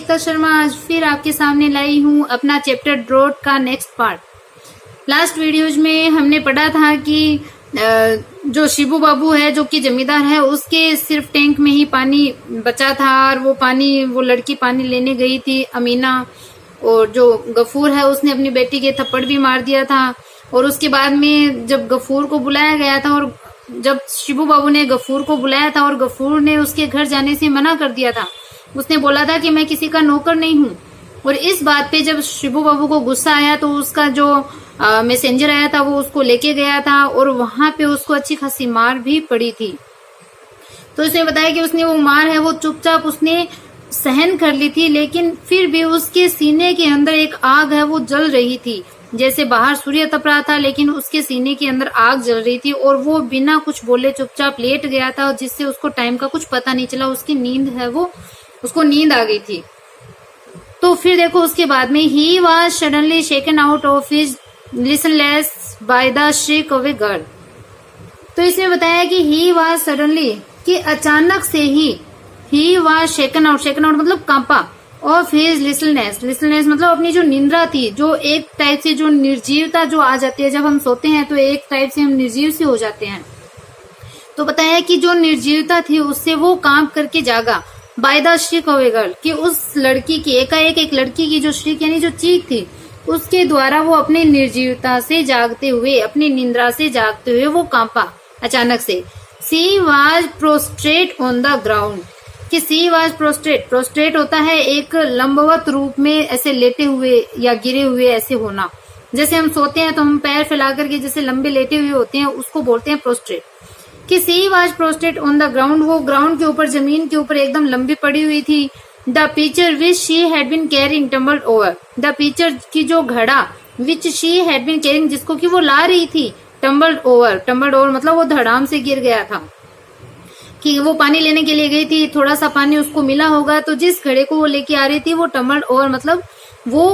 एकता शर्मा आज फिर आपके सामने लाई हूँ अपना चैप्टर ड्रॉट का नेक्स्ट पार्ट। लास्ट वीडियोज में हमने पढ़ा था कि जो शिबू बाबू है जो कि जमींदार है उसके सिर्फ टैंक में ही पानी बचा था और वो लड़की पानी लेने गई थी अमीना, और जो गफूर है उसने अपनी बेटी के थप्पड़ भी मार दिया था। और उसके बाद में जब गफूर को बुलाया गया था और जब शिबू बाबू ने गफूर को बुलाया था और गफूर ने उसके घर जाने से मना कर दिया था, उसने बोला था कि मैं किसी का नौकर नहीं हूँ। और इस बात पे जब शिबू बाबू को गुस्सा आया तो उसका जो मैसेंजर आया था वो उसको लेके गया था और वहां पे उसको अच्छी खासी मार भी पड़ी थी। तो उसने बताया कि उसने वो मार है वो चुपचाप उसने सहन कर ली थी, लेकिन फिर भी उसके सीने के अंदर एक आग है वो जल रही थी। जैसे बाहर सूर्य तप रहा था लेकिन उसके सीने के अंदर आग जल रही थी और वो बिना कुछ बोले चुपचाप लेट गया था, जिससे उसको टाइम का कुछ पता नहीं चला। उसकी नींद है वो उसको नींद आ गई थी। तो फिर देखो उसके बाद में ही was suddenly shaken out of his listlessness by the shake of a girl. तो इसमें बताया कि ही वाज सडनली कि अचानक से ही वाज शेकन आउट मतलब कांपा ऑफ हिज लिसनलेस मतलब अपनी जो निंद्रा थी, जो एक टाइप से जो निर्जीवता जो आ जाती है जब हम सोते हैं तो एक टाइप से हम निर्जीव से हो जाते हैं। तो बताया कि जो निर्जीवता थी उससे वो कांप करके जागा by the श्रीक of a girl, कि उस लड़की की एकाएक एक लड़की की जो श्रीक यानी जो चीख थी उसके द्वारा वो अपनी निर्जीवता से जागते हुए अपनी निंद्रा से जागते हुए वो कांपा अचानक से। She was prostate on the ground, कि सी वाज प्रोस्ट्रेट होता है एक लंबवत रूप में ऐसे लेटे हुए या गिरे हुए ऐसे होना। जैसे हम सोते हैं तो हम पैर फैला करके जैसे लंबे लेटे हुए होते हैं उसको बोलते हैं प्रोस्ट्रेट। कि she was prostate on the ground, वो ग्राउंड के ऊपर जमीन के ऊपर एकदम लंबी पड़ी हुई थी। The picture which she had been carrying tumbled over, the picture की जो घड़ा which she had been carrying जिसको कि वो ला रही थी, टम्बल्ड ओवर मतलब वो धड़ाम से गिर गया था। कि वो पानी लेने के लिए गई थी, थोड़ा सा पानी उसको मिला होगा तो जिस घड़े को वो लेके आ रही थी वो टम्बल्ड ओवर मतलब वो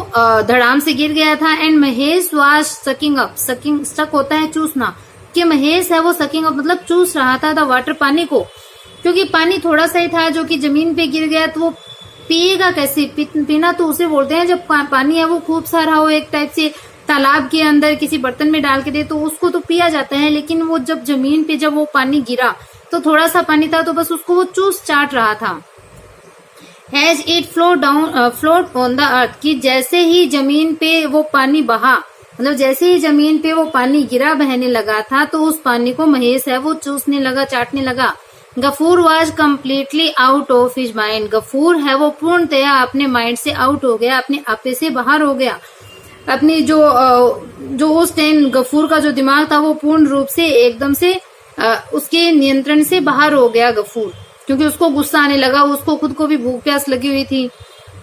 धड़ाम से गिर गया था। And Mahesh was sucking up, सक होता है चूसना, कि महेश है वो सकिंग अप मतलब चूस रहा था द वाटर पानी को, क्योंकि पानी थोड़ा सा ही था जो कि जमीन पे गिर गया तो वो पिएगा कैसे। पीना तो उसे बोलते हैं जब पानी है वो खूब सारा हो, एक टाइप से तालाब के अंदर किसी बर्तन में डाल के दे तो उसको तो पिया जाता है, लेकिन वो जब जमीन पे जब वो पानी गिरा तो थोड़ा सा पानी था तो बस उसको वो चूस चाट रहा था। As it flowed on the earth, कि जैसे ही जमीन पे वो पानी बहा मतलब जैसे ही जमीन पे वो पानी गिरा बहने लगा था तो उस पानी को महेश है वो चूसने लगा चाटने लगा। Ghafoor was completely out of his mind, Ghafoor है वो पूर्णतया अपने माइंड से आउट हो गया, अपने आपे से बाहर हो गया। अपनी जो उस टाइम गफूर का जो दिमाग था वो पूर्ण रूप से एकदम से उसके नियंत्रण से बाहर हो गया गफूर, क्योंकि उसको गुस्सा आने लगा, उसको खुद को भी भूख प्यास लगी हुई थी।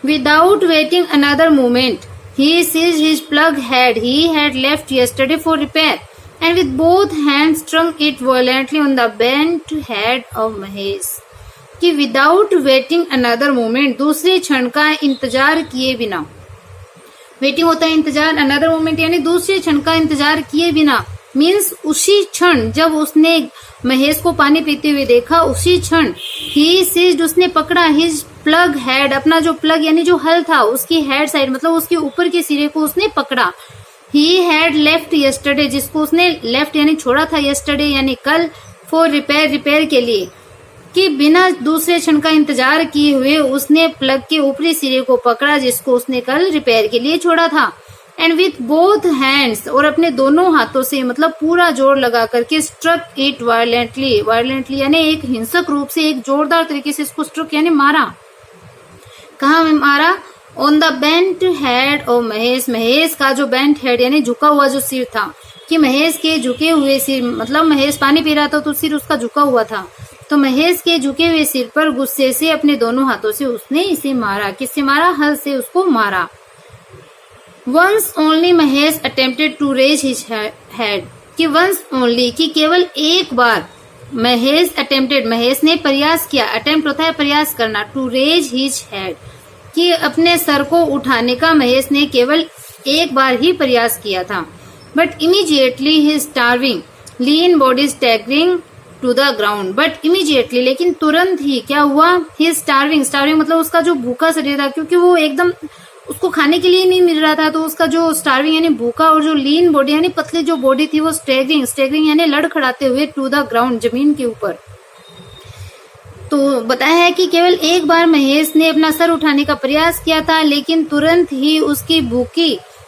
Without waiting another moment he seized his plug head he had left yesterday for repair and with both hands strung it violently on the bent head of Mahesh। कि without waiting another moment, दूसरे क्षण का इंतजार किए बिना, waiting होता है इंतजार, अनदर मोमेंट यानी दूसरे क्षण का इंतजार किए बिना मीन्स उसी क्षण जब उसने महेश को पानी पीते हुए देखा उसी क्षण ही सीज्ड उसने पकड़ा हिज प्लग हेड, अपना जो प्लग यानी जो हल था उसकी हेड साइड मतलब उसके ऊपर के सिरे को उसने पकड़ा। ही हैड लेफ्ट यस्टरडे, जिसको उसने लेफ्ट यानी छोड़ा था यस्टरडे यानी कल, फॉर रिपेयर के लिए, कि बिना दूसरे क्षण का इंतजार किए हुए उसने प्लग के ऊपरी सिरे को पकड़ा जिसको उसने कल रिपेयर के लिए छोड़ा था। एंड विथ बोथ हैंड्स, और अपने दोनों हाथों से मतलब पूरा जोर लगा करके स्ट्रक इट वायलेंटली यानी एक हिंसक रूप से एक जोरदार तरीके से इसको स्ट्रक यानी मारा। कहाँ में मारा? On the bent head of Mahesh का जो बेंट हेड यानी झुका हुआ जो सिर था, कि महेश के झुके हुए सिर मतलब महेश पानी पी रहा था तो सिर उसका झुका हुआ था, तो महेश के झुके हुए सिर पर गुस्से से अपने दोनों हाथों से उसने इसे मारा। किससे मारा? हल से उसको मारा। Once only Mahesh attempted to raise his head, कि वंस ओनली कि केवल एक बार महेश ने प्रयास किया, अटेम्प्ट होता है प्रयास करना, टू रेज हिज हेड कि अपने सर को उठाने का महेश ने केवल एक बार ही प्रयास किया था। But immediately his starving lean body staggering to the ground but immediately, लेकिन तुरंत ही क्या हुआ, ही स्टार्विंग, स्टार्विंग मतलब उसका जो भूखा शरीर था, क्योंकि वो एकदम उसको खाने के लिए नहीं मिल रहा था, तो उसका जो स्टार्विंग यानी भूखा और जो लीन बॉडी यानी पतली जो बॉडी थी वो स्टेगरिंग, स्टेगरिंग यानी लड़खड़ाते हुए टू द ग्राउंड, जमीन के ऊपर। तो बताया है कि केवल एक बार महेश ने अपना सर उठाने का प्रयास किया था, लेकिन तुरंत ही उसकी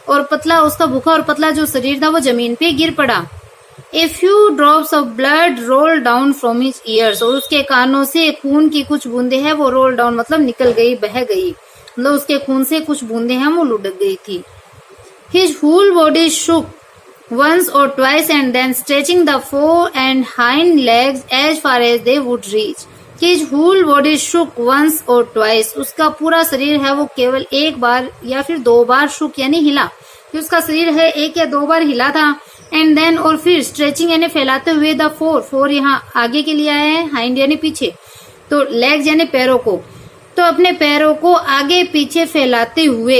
उसका भूखा और पतला जो शरीर था वो जमीन पे गिर पड़ा। A few drops of blood rolled down from his ears, और उसके कानों से खून की कुछ बूंदे हैं वो रोल डाउन मतलब निकल गई, बह गई, मतलब उसके खून से कुछ बूंदे हैं वो लुढ़क गई थी। His whole body shook once or twice and then stretching the fore and hind legs as far as they would reach. His whole body shook once or twice, उसका पूरा शरीर है वो केवल एक बार या फिर दो बार shook यानी हिला, उसका शरीर है एक या दो बार हिला था। एंड देन और फिर स्ट्रेचिंग यानी फैलाते हुए द फोर यहाँ आगे के लिए आया है, हाइंड यानी पीछे, तो लेग्स यानी पैरों को, तो अपने पैरों को आगे पीछे फैलाते हुए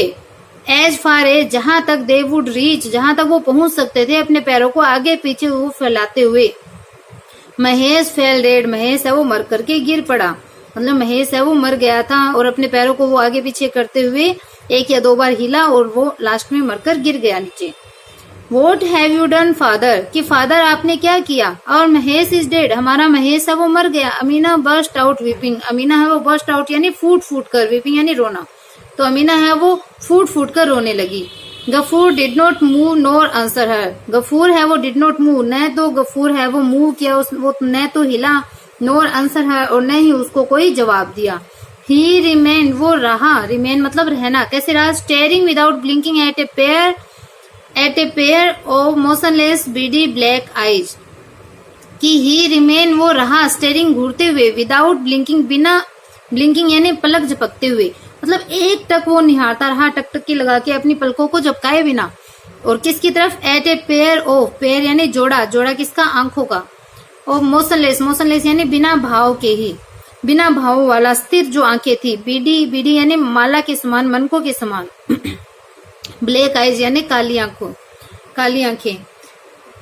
एज फार एज जहां तक दे वुड रीच, जहां तक वो पहुंच सकते थे, अपने पैरों को आगे पीछे वो फैलाते हुए महेश फेल डेड, महेश है वो मर करके गिर पड़ा, मतलब महेश है वो मर गया था और अपने पैरों को वो आगे पीछे करते हुए एक या दो बार हिला और वो लास्ट में मरकर गिर गया नीचे। What have you done, father? कि फादर आपने क्या किया? और महेश इज डेड, हमारा महेश है वो मर गया। Amina burst out weeping, Amina है वो बर्स्ट आउट यानी फूट कर, वीपिंग यानी रोना, तो अमीना है वो फूट कर रोने लगी। Gafur did not move nor answer her, Gafur है वो डिड नॉट मूव, न तो गफूर है वो मूव किया, वो न तो हिला, नोर आंसर हर और न ही उसको कोई जवाब दिया। ही रिमेन, वो रहा, रिमेन मतलब रहना, कैसे रहा, staring without blinking at a pair of motionless beady black eyes, कि ही रिमेन वो रहा, स्टेयरिंग घूरते हुए, विदाउट ब्लिंकिंग बिना ब्लिंकिंग यानी पलक झपकते हुए, मतलब एक टक वो निहारता रहा, टकटकी लगा के अपनी पलकों को झपकाए बिना, और किसकी तरफ, at a pair of, pair यानी जोड़ा, जोड़ा किसका, आंखों का, और मोशनलेस, मोशनलेस यानी बिना भाव के ही, बिना भाव वाला, स्थिर जो आंखें थी, बीडी यानी माला के समान, मनकों के समान, ब्लैक आइज यानी काली आंखें।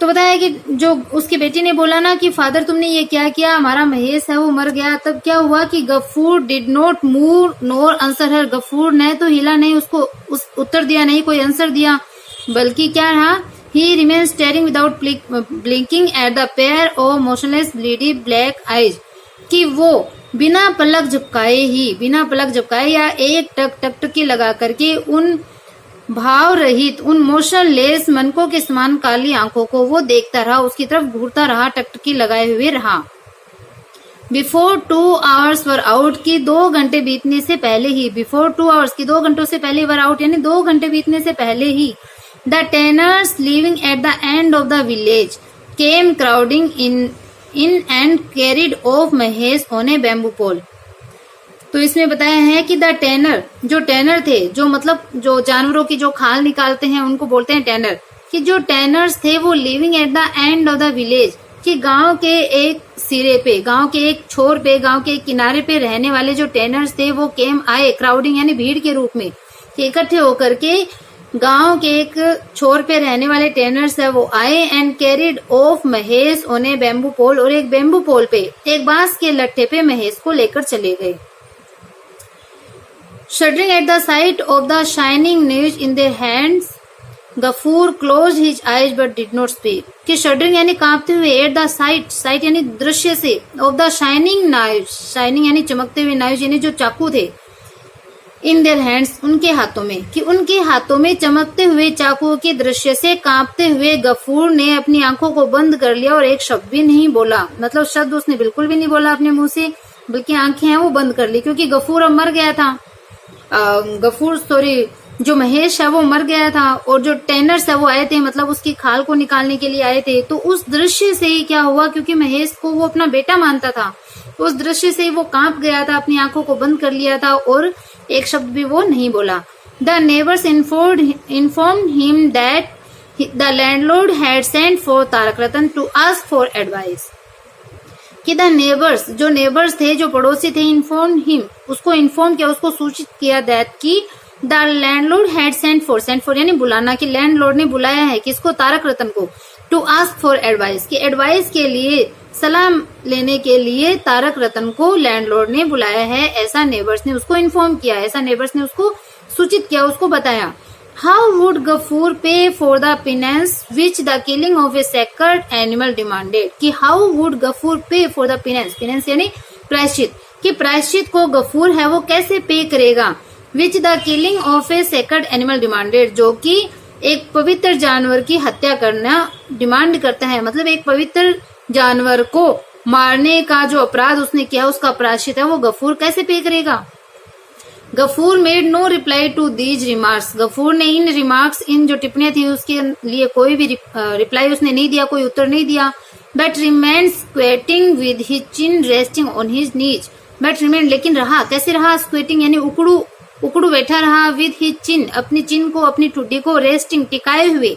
तो बताया कि जो उसकी बेटी ने बोला ना कि फादर तुमने ये क्या किया, हमारा महेश है वो मर गया, तब क्या हुआ कि Gafur did not move nor answer her, Gafur ने तो हिला नहीं, उसको उत्तर दिया नहीं, कोई आंसर दिया, बल्कि क्या रहा, he remain staring without blinking at the pair of motionless bleary black eyes, कि वो बिना पलक झपकाए या एक टकटकी लगा करके उन भाव रहित, उन मोशनलेस मनकों के समान काली आंखों को वो देखता रहा, उसकी तरफ घूरता रहा, टकटकी लगाए हुए रहा। बिफोर 2 hours वर आउट, की 2 घंटे बीतने से पहले ही, बिफोर 2 hours की 2 घंटों से पहले, वर आउट यानी 2 घंटे बीतने से पहले ही, the tanners living at the end of the village came crowding in and carried off Mahesh on a bamboo pole. तो इसमें बताया है कि द टेनर, जो टेनर थे, जो मतलब जो जानवरों की जो खाल निकालते हैं उनको बोलते हैं टेनर, कि जो टेनर्स थे वो living at the end of the village, कि गांव के एक सिरे पे, गांव के एक छोर पे, गांव के एक किनारे पे रहने वाले जो टेनर्स थे वो केम आए, क्राउडिंग यानी भीड़ के रूप में, कि इकट्ठे होकर के गांव के एक छोर पे रहने वाले टेनर्स है वो आए, and carried off Mahesh on a bamboo pole, और एक बैम्बू पोल पे, एक बांस के लट्ठे पे महेश को लेकर चले गए। Shuddering at the sight of the shining knives in their hands, Ghafoor closed his eyes but did not speak, कि शडरिंग यानी कांपते हुए, एट द साइट यानी दृश्य से, of the shining knives, shining यानी चमकते हुए, नाइव्स यानी जो चाकू थे, इन देयर हैंड्स उनके हाथों में, कि उनके हाथों में चमकते हुए चाकू के दृश्य से कांपते हुए गफूर ने अपनी आंखों को बंद कर लिया और एक शब्द भी नहीं बोला, मतलब शब्द उसने बिल्कुल भी नहीं बोला अपने मुंह से, बल्कि आंखें हैं वो बंद कर ली, क्योंकि गफूर अब मर गया था, जो महेश है वो मर गया था, और जो टेनर्स है वो आए थे, मतलब उसकी खाल को निकालने के लिए आए थे। तो उस दृश्य से ही क्या हुआ, क्योंकि महेश को वो अपना बेटा मानता था, उस दृश्य से ही वो कांप गया था, अपनी आंखों को बंद कर लिया था और एक शब्द भी वो नहीं बोला। The neighbours informed him that the landlord had sent for Tarak Ratan to ask for advice, कि द नेबर्स, जो नेबर्स थे, जो पड़ोसी थे, इन्फॉर्म हिम, उसको इन्फॉर्म किया, उसको सूचित किया, दैट की the landlord had sent for यानी बुलाना, कि लैंडलॉर्ड ने बुलाया है किसको, तारक रतन को, टू आस्क फॉर एडवाइस, कि एडवाइस के लिए, सलाह लेने के लिए तारक रतन को लैंडलॉर्ड ने बुलाया है, ऐसा नेबर्स ने उसको इन्फॉर्म किया, ऐसा नेबर्स ने उसको सूचित किया, उसको बताया। हाउ वुड गफूर पे for the penance which the killing of A sacred animal demanded, कि हाउ वुड गफूर पे फॉर द पेनेंस, पेनेंस यानी प्रायश्चित, कि प्रायश्चित को गफूर है वो कैसे पे करेगा, which the killing of A sacred animal demanded, जो कि एक पवित्र जानवर की हत्या करना डिमांड करता है, मतलब एक पवित्र जानवर को मारने का जो अपराध उसने किया उसका प्रायश्चित है वो गफूर कैसे पे करेगा। Ghafoor made no reply to these remarks, Ghafoor ने इन रिमार्क्स, इन जो टिप्पणियां थी उसके लिए कोई भी रिप्लाई उसने नहीं दिया, कोई उत्तर नहीं दिया। But remain squatting with his chin resting on his knees, but remain लेकिन रहा, कैसे रहा, स्क्वेटिंग यानी उकड़ू बैठा रहा, विद हिज चिन अपनी चिन को, अपनी ठुड्डी को, रेस्टिंग टिकाए हुए,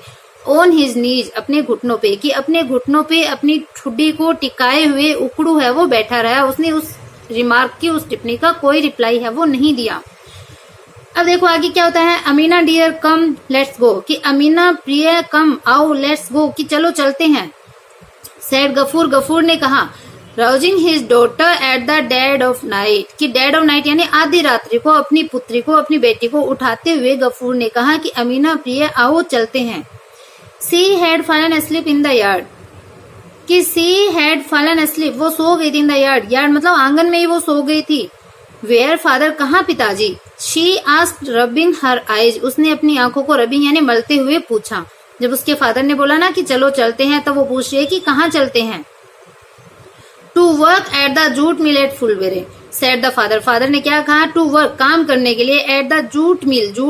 ऑन हिज नीज अपने घुटनों पे, कि अपने घुटनों पे अपनी ठुड्डी को टिकाए हुए उकड़ू है वो बैठा रहा, उसने उस रिमार्क की, उस टिप्पणी का कोई रिप्लाई है वो नहीं दिया। अब देखो आगे क्या होता है। Amina dear come let's go, कि अमीना प्रिय कम आओ लेट्स गो, कि चलो चलते हैं। सेड गफूर, गफूर ने कहा। Rousing his daughter at the dead of night, कि डेड ऑफ नाइट यानी आधी रात्रि को अपनी पुत्री को, अपनी बेटी को उठाते हुए गफूर ने कहा कि अमीना प्रिय आओ चलते हैं। She had fallen asleep in the yard, कि सी हैड फॉलन अस्लीप वो सो गई थी, इन द यार्ड, यार्ड मतलब आंगन में ही वो सो गई थी। वेयर फादर कहाँ पिताजी, she asked rubbing her eyes, उसने अपनी आंखों को रबिंग यानी मलते हुए पूछा। जब उसके फादर ने बोला ना कि चलो चलते हैं, तब वो पूछ रही है कि कहाँ चलते हैं। To work at the jute mill at Phulbere, said the father, father ने क्या कहा, टू वर्क काम करने के लिए, एट द जूट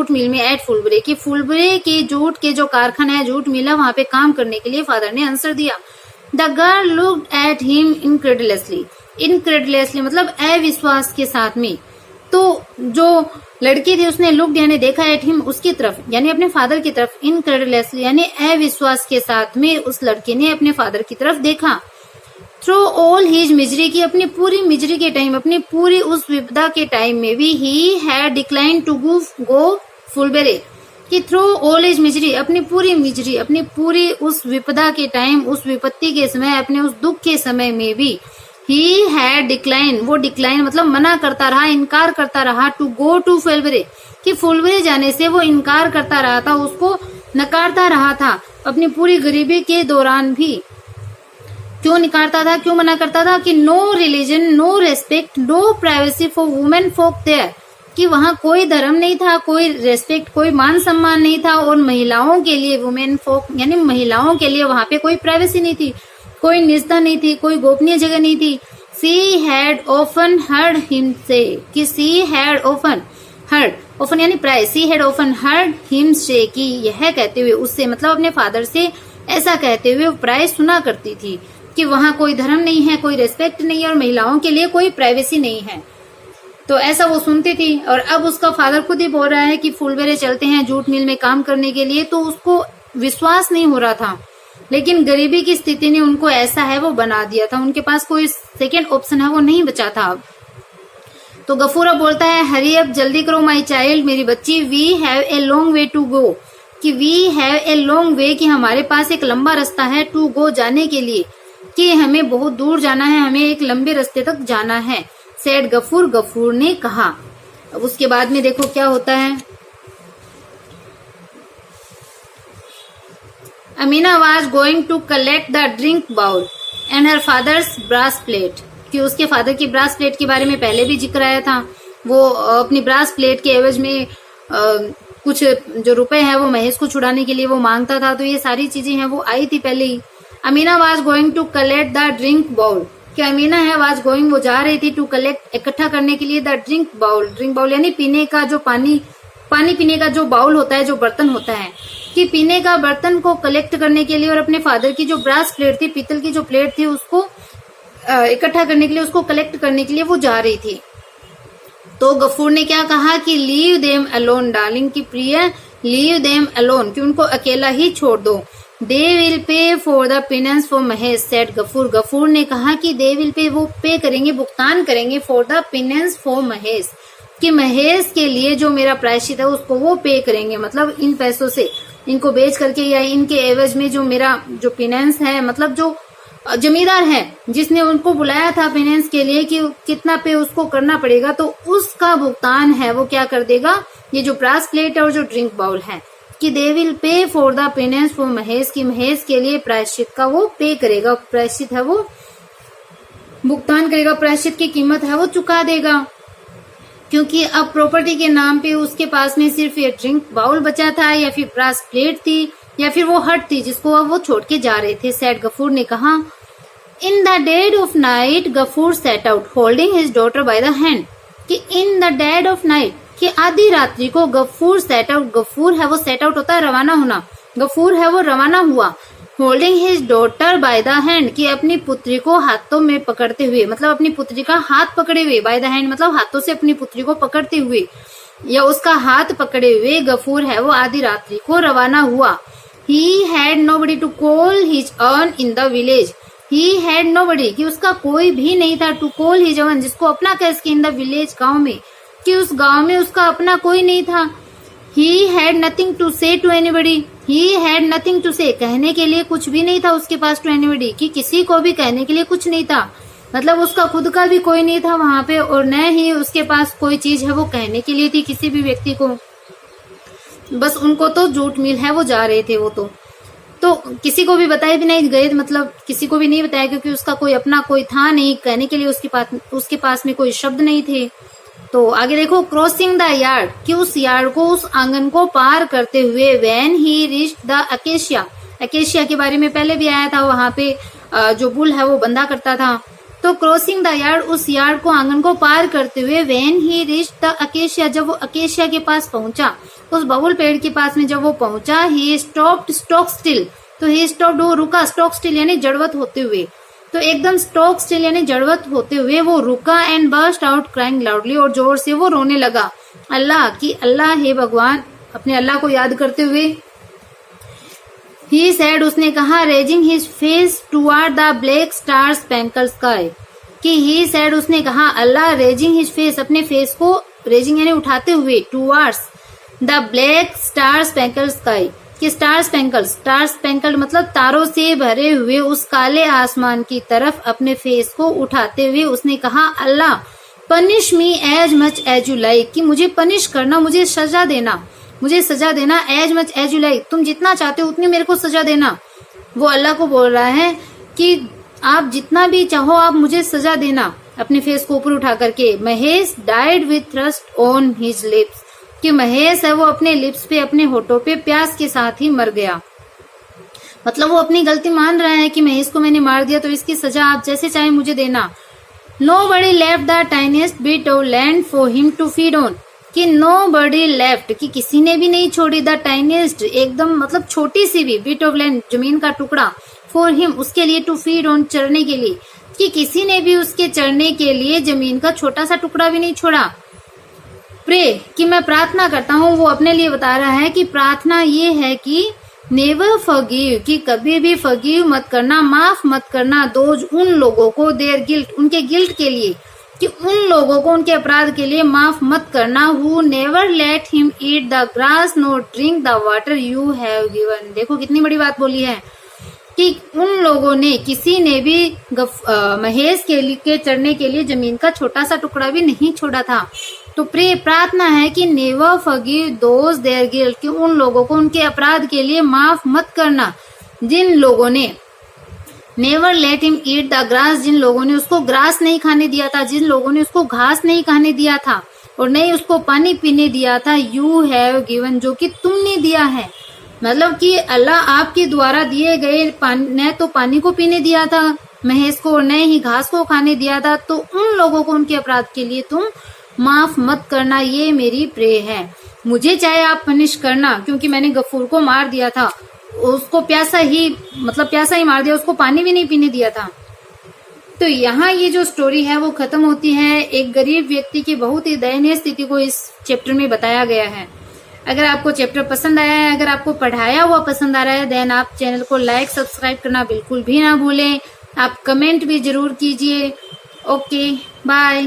मिल में, एट फुलबेरे, की फुलबेरे की जूट के जो कारखाना है, जूट मिल है, वहां पे काम करने के लिए फादर ने आंसर दिया। The girl looked at him incredulously, incredulously मतलब अविश्वास के साथ में, तो जो लड़की थी उसने लुक्ड यानी देखा, एट हिम उसकी तरफ यानी अपने फादर की तरफ, इनक्रेडुलसली यानी अविश्वास के साथ में उस लड़की ने अपने फादर की तरफ देखा। थ्रू ऑल हिज मिजरी, की अपनी पूरी मिजरी के टाइम, अपनी पूरी उस विपदा के टाइम में भी he had declined to go Phulbere, कि थ्रू ऑल हिज मिजरी अपनी पूरी मिजरी, अपनी पूरी उस विपदा के टाइम, उस विपत्ति के समय, अपने उस दुख के समय में भी ही हैड डिक्लाइन, वो डिक्लाइन मतलब मना करता रहा, इनकार करता रहा, टू गो टू फुलबेरे, कि फुलबेरे जाने से वो इनकार करता रहा था, उसको नकारता रहा था अपनी पूरी गरीबी के दौरान भी। क्यों निकारता था, क्यों मना करता था, कि no religion, no respect, no privacy for women folk there, कि वहाँ कोई धर्म नहीं था, कोई रेस्पेक्ट, कोई मान सम्मान नहीं था, और महिलाओं के लिए, वुमेन फोक यानी महिलाओं के लिए वहाँ पे कोई प्राइवेसी नहीं थी, कोई निजता नहीं थी, कोई गोपनीय जगह नहीं थी। She had often heard him से, कि she had often heard, often यानी प्राय, she had often heard him से, कि यह कहते हुए उससे मतलब अपने फादर से ऐसा कहते हुए प्राय सुना करती थी कि वहाँ कोई धर्म नहीं है, कोई रेस्पेक्ट नहीं है, और महिलाओं के लिए कोई प्राइवेसी नहीं है। तो ऐसा वो सुनती थी, और अब उसका फादर खुद ही बोल रहा है कि फुलबेरे चलते हैं जूट मिल में काम करने के लिए, तो उसको विश्वास नहीं हो रहा था, लेकिन गरीबी की स्थिति ने उनको ऐसा है वो बना दिया था, उनके पास कोई सेकेंड ऑप्शन है वो नहीं बचा था अब। तो गफूरा बोलता है, हरी अब जल्दी करो माई चाइल्ड, मेरी बच्ची, we have a long way to go, कि we have a long way, कि हमारे पास एक लंबा रास्ता है, टू गो जाने के लिए, कि हमें बहुत दूर जाना है, हमें एक लंबे रास्ते तक जाना है। सेड गफूर, गफूर ने कहा। अब उसके बाद में देखो क्या होता है। Amina was going to collect the drink bowl and her father's brass plate, कि उसके फादर की ब्रास प्लेट के बारे में पहले भी जिक्र आया था। वो अपनी ब्रास प्लेट के एवज में कुछ जो रुपए हैं वो महेश को छुड़ाने के लिए वो मांगता था, तो ये सारी चीजें हैं वो आई थी पहले ही। Amina was going to collect the drink bowl, कि अमीना है वाज गोइंग वो जा रही थी, टू कलेक्ट इकट्ठा करने के लिए, the drink bowl, drink bowl यानी पीने का जो पानी पीने का जो बाउल होता है, जो बर्तन होता है, कि पीने का बर्तन को कलेक्ट करने के लिए, और अपने फादर की जो ब्रास प्लेट थी, पीतल की जो प्लेट थी, उसको इकट्ठा करने के लिए, उसको कलेक्ट करने के लिए वो जा रही थी। तो गफूर ने क्या कहा कि लीव देम अलोन डार्लिंग, की प्रिय लीव देम अलोन, कि उनको अकेला ही छोड़ दो। They will pay for the penance for Mahesh, said Ghafoor, Ghafoor ने कहा कि दे विल पे वो पे करेंगे, भुगतान करेंगे, for the penance for Mahesh, कि महेश के लिए जो मेरा प्रायश्चित है उसको वो पे करेंगे, मतलब इन पैसों से इनको बेच करके या इनके एवज में जो मेरा जो पेनेंस है, मतलब जो जमींदार है जिसने उनको बुलाया था पेनेंस के लिए कि कितना पे उसको करना पड़ेगा, तो उसका भुगतान है वो क्या कर देगा, ये जो ब्रास प्लेट और जो ड्रिंक बाउल है, कि दे will pay for the penance for Mahesh, की महेश के लिए प्रायश्चित का वो पे करेगा, प्रायश्चित है वो भुगतान करेगा, प्रायश्चित की कीमत है वो चुका देगा। क्योंकि अब प्रॉपर्टी के नाम पे उसके पास में सिर्फ ये ड्रिंक बाउल बचा था, या फिर ब्रास प्लेट थी, या फिर वो हट थी जिसको अब वो छोड़ के जा रहे थे। सेड गफूर ने कहा, in the dead of night Gafur set out holding his daughter by the hand, कि in the dead of night, कि आधी रात्रि को गफूर सेट आउट, गफूर है वो सेट आउट होता है रवाना होना, गफूर है वो रवाना हुआ, holding his daughter by the hand, कि अपनी पुत्री को हाथों में पकड़ते हुए, मतलब अपनी पुत्री का हाथ पकड़े हुए, बाय द हैंड मतलब हाथों से अपनी पुत्री को पकड़ते हुए या उसका हाथ पकड़े हुए गफूर है वो आधी रात्रि को रवाना हुआ। He had nobody to call his own in the village. He had nobody, कि उसका कोई भी नहीं था, to call his own, जिसको अपना कह सके, in the village, गांव में, कि उस गांव में उसका अपना कोई नहीं था। He had nothing to say to anybody. He had nothing to say, कहने के लिए कुछ भी नहीं था उसके पास, to anybody, कि किसी को भी कहने के लिए कुछ नहीं था, मतलब उसका खुद का भी कोई नहीं था वहां पे, और न ही उसके पास कोई चीज है वो कहने के लिए थी किसी भी व्यक्ति को। बस उनको तो जूट मिल है वो जा रहे थे, वो तो किसी को भी बताए भी नहीं गए, मतलब किसी को भी नहीं बताया, क्योंकि उसका कोई अपना कोई था नहीं कहने के लिए, उसके पास में कोई शब्द नहीं थे। तो आगे देखो, क्रॉसिंग द यार्ड, कि उस यार्ड को, उस आंगन को पार करते हुए, when he reached the acacia, acacia के बारे में पहले भी आया था, वहां पे जो बुल है वो बंधा करता था। तो क्रॉसिंग द यार्ड, उस यार्ड को, आंगन को पार करते हुए, when he reached the acacia, जब वो अकेशिया के पास पहुंचा, उस बबुल पेड़ के पास में जब वो पहुंचा, ही स्टॉप्ड स्टॉक स्टिल, तो ही स्टॉप्ड वो रुका, स्टॉक स्टिल यानी जड़वत होते हुए, तो एकदम स्टॉक स्टिल यानी जड़वत होते हुए वो रुका, and burst out crying loudly, और जोर से वो रोने लगा, अल्लाह की अल्लाह हे भगवान, अपने अल्लाह को याद करते हुए। ही सैड, उसने कहा, raising his face toward the black star spangled sky, कि ही सैड, उसने कहा, अल्लाह, रेजिंग हिज फेस, अपने फेस को, रेजिंग यानी उठाते हुए, towards the black star spangled sky, कि स्टार स्पैंकल मतलब तारों से भरे हुए उस काले आसमान की तरफ अपने फेस को उठाते हुए उसने कहा, Allah, punish me as much as you like, कि मुझे पनिश करना, मुझे सजा देना, as much as you like, तुम जितना चाहते हो उतनी मेरे को सजा देना। वो अल्लाह को बोल रहा है कि आप जितना भी चाहो आप मुझे सजा देना, अपने फेस को ऊपर उठा करके। Mahesh died with thrust on his lips, कि महेश है वो अपने लिप्स पे, अपने होठों पे प्यास के साथ ही मर गया, मतलब वो अपनी गलती मान रहा है कि महेश को मैंने मार दिया तो इसकी सजा आप जैसे चाहे मुझे देना। Nobody left the tiniest bit of land for him to feed on, कि nobody left, कि किसी ने भी नहीं छोड़ी, द टाइनेस्ट एकदम मतलब छोटी सी भी, बिट ऑफ लैंड जमीन का टुकड़ा, फॉर हिम उसके लिए, टू फीड ऑन चरने के लिए, कि किसी ने भी उसके चरने के लिए जमीन का छोटा सा टुकड़ा भी नहीं छोड़ा। प्रे, कि मैं प्रार्थना करता हूँ, वो अपने लिए बता रहा है कि प्रार्थना ये है कि नेवर फॉरगिव, कि कभी भी फॉरगिव मत करना, माफ मत करना, दोज उन लोगों को, देयर गिल्ट उनके गिल्ट के लिए, कि उन लोगों को उनके अपराध के लिए माफ मत करना, who never let him eat the grass NOR drink the water you have given. देखो कितनी बड़ी बात बोली है कि उन लोगों ने, किसी ने भी महेश के चरने के लिए जमीन का छोटा सा टुकड़ा भी नहीं छोड़ा था। तो प्रार्थना है कि never forgive those their guilt, कि उन लोगों को उनके अपराध के लिए माफ मत करना, जिन लोगों ने never let him eat the grass, जिन लोगों ने उसको ग्रास नहीं खाने दिया था, जिन लोगों ने उसको घास नहीं खाने दिया था और नहीं उसको पानी पीने दिया था, यू हैव गिवन, जो कि तुमने दिया है, मतलब कि अल्लाह आपके द्वारा दिए गए न तो पानी को पीने दिया था महेश को और न ही घास को खाने दिया था, तो उन लोगों को उनके अपराध के लिए तुम माफ मत करना, ये मेरी प्रे है। मुझे चाहे आप पनिश करना, क्योंकि मैंने गफूर को मार दिया था, उसको प्यासा ही मार दिया, उसको पानी भी नहीं पीने दिया था। तो यहाँ ये जो स्टोरी है वो खत्म होती है। एक गरीब व्यक्ति की बहुत ही दयनीय स्थिति को इस चैप्टर में बताया गया है। अगर आपको चैप्टर पसंद आया है, अगर आपको पढ़ाया हुआ पसंद आ रहा है, देन आप चैनल को लाइक सब्सक्राइब करना बिल्कुल भी ना भूलें। आप कमेंट भी जरूर कीजिए। Okay, bye.